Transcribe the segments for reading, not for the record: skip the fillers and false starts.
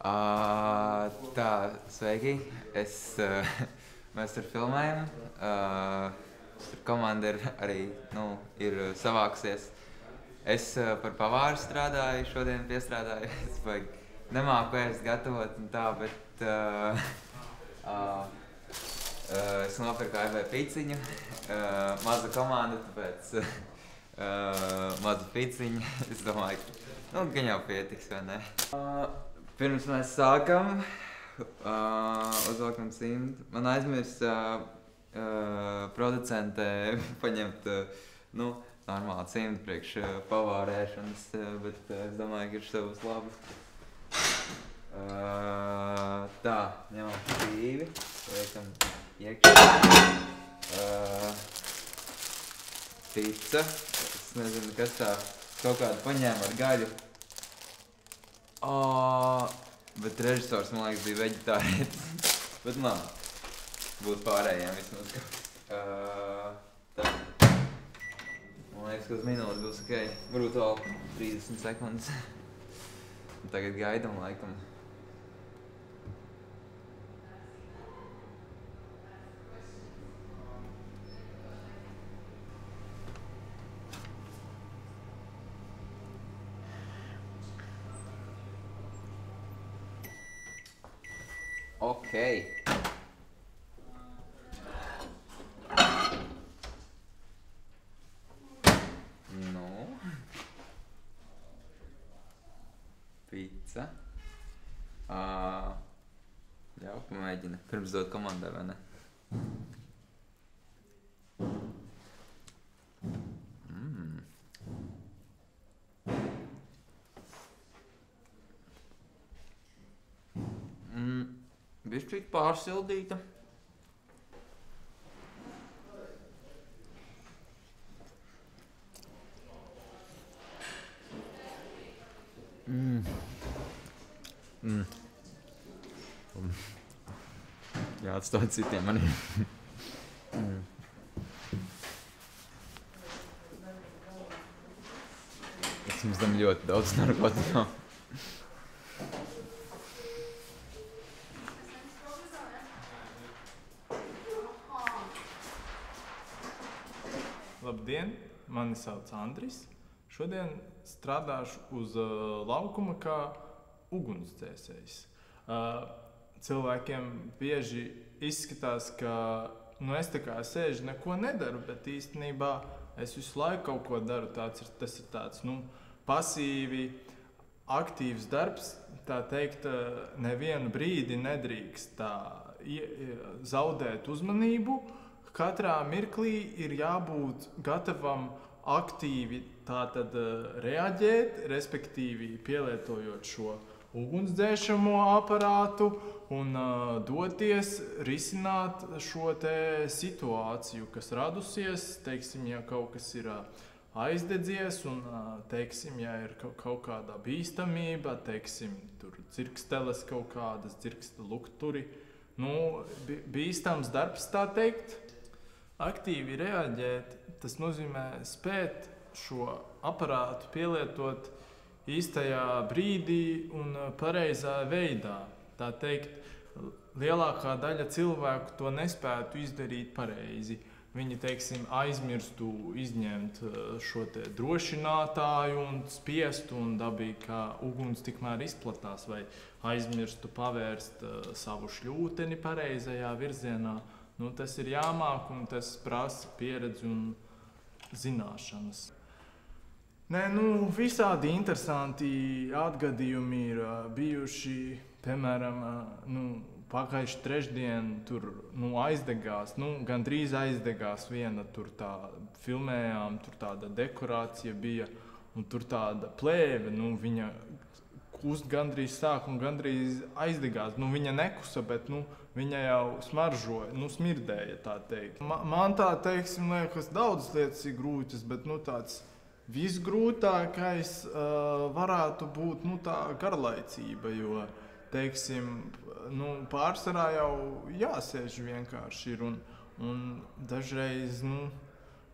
Tā, sveiki. Mēs tur filmējam. Tur komanda ir arī savākusies. Es par pavāru strādāju, šodien piestrādāju. Es nemāku ēst gatavot un tā, bet es nopirku AV piciņu. Maza komanda, tāpēc maza piciņa. Es domāju, gan jau pietiks, vai ne? Pirms mēs sākam, uzvelkam cimdu. Man aizmirst producentē paņemt normālu cimdu priekš pavārēšanas, bet es domāju, ka ir savas labi. Tā, ņemam šķīvi, liekam iekšā. Pica, es nezinu, kas tā, kaut kādu paņēma ar gaļu. Bet režisors, man liekas, bija veģetārietis. Bet labi, būtu pārējiem vismaz kaut kas. Tā. Man liekas, ka uz minūti būs ok. Varbūt vēl 30 sekundes. Un tagad gaidam laikam. Ok. Pica. Jā, pamēģina. Pirms dot komandai, vai ne? Bišķīt pārsildīta. Jāatstāt citiem maniem. Es jums tam ļoti daudz narkotikā. Labdien, mani sauc Andris. Šodien strādāšu uz laukuma kā ugunsdzēsējs. Cilvēkiem bieži izskatās, ka es tā kā sēžu, neko nedaru, bet īstenībā es visu laiku kaut ko daru. Tas ir tāds pasīvi, aktīvs darbs. Tā teikt, nevienu brīdi nedrīkst zaudēt uzmanību. Katrā mirklī ir jābūt gatavam aktīvi reaģēt, respektīvi pielietojot šo ugunsdzēšamo aparātu un doties risināt šo te situāciju, kas radusies, teiksim, ja kaut kas ir aizdedzies un, teiksim, ja ir kaut kāda bīstamība, teiksim, tur dzirksteles kaut kādas, dzirksta lukturi, bīstams darbs, tā teikt. Aktīvi reaģēt, tas nozīmē spēt šo aparātu pielietot īstajā brīdī un pareizā veidā. Tā teikt, lielākā daļa cilvēku to nespētu izdarīt pareizi. Viņi, teiksim, aizmirstu izņemt šo te drošinātāju un spiestu un dabīgi, kā uguns tikmēr izplatās, vai aizmirstu pavērst savu šļūteni pareizajā virzienā. Tas ir jāmāk un tas prasa pieredzi un zināšanas. Visādi interesanti atgadījumi ir bijuši, piemēram, pagājuši trešdien tur aizdegās, gandrīz aizdegās viena, tur tā filmējām, tur tāda dekorācija bija, un tur tāda plēve, viņa kust gandrīz sāk un gandrīz aizdegās. Viņa nekusa, bet viņa jau smaržoja, smirdēja, tā teikt. Man tā, teiksim, liekas, daudzas lietas ir grūtas, bet tāds visgrūtākais varētu būt tā garlaicība, jo, teiksim, pārsvarā jau jāsēž vienkārši ir un dažreiz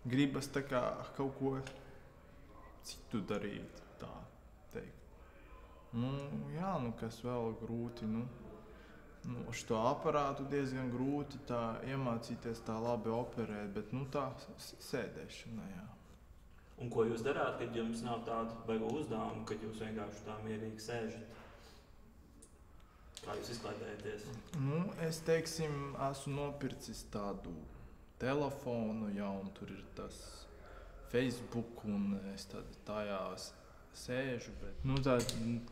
gribas tā kā kaut ko citu darīt, tā teikt. Jā, kas vēl grūti, uz to aparātu diezgan grūti tā iemācīties tā labi operēt, bet, tā sēdēšana, jā. Un ko jūs darāt, kad jums nav tādu baigo uzdevumu, kad jūs vienkārši tā mierīgi sēžat? Kā jūs izklaidējaties? Es, esmu nopircis tādu telefonu, un tur ir tas Facebook, un es tajā sēžu, bet,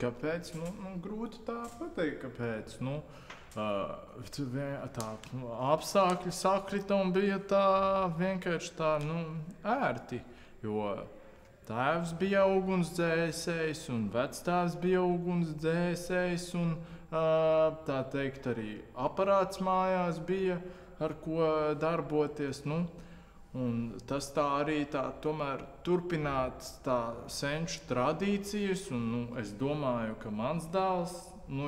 kāpēc? Grūti tā pateikt, kāpēc, tā apstākļi sakrita un bija tā vienkārši tā, ērti. Jo tēvs bija ugunsdzēsējs, un vectēvs bija ugunsdzēsējs, un tā teikt arī aparāts mājās bija, ar ko darboties. Un tas tā arī tomēr turpināt tā senču tradīcijas, un es domāju, ka mans dēls,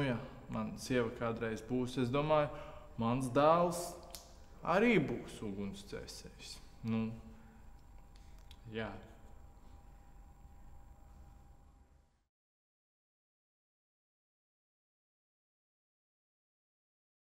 ja man sieva kādreiz būs, es domāju, mans dēls arī būs ugunsdzēsējs. Jā.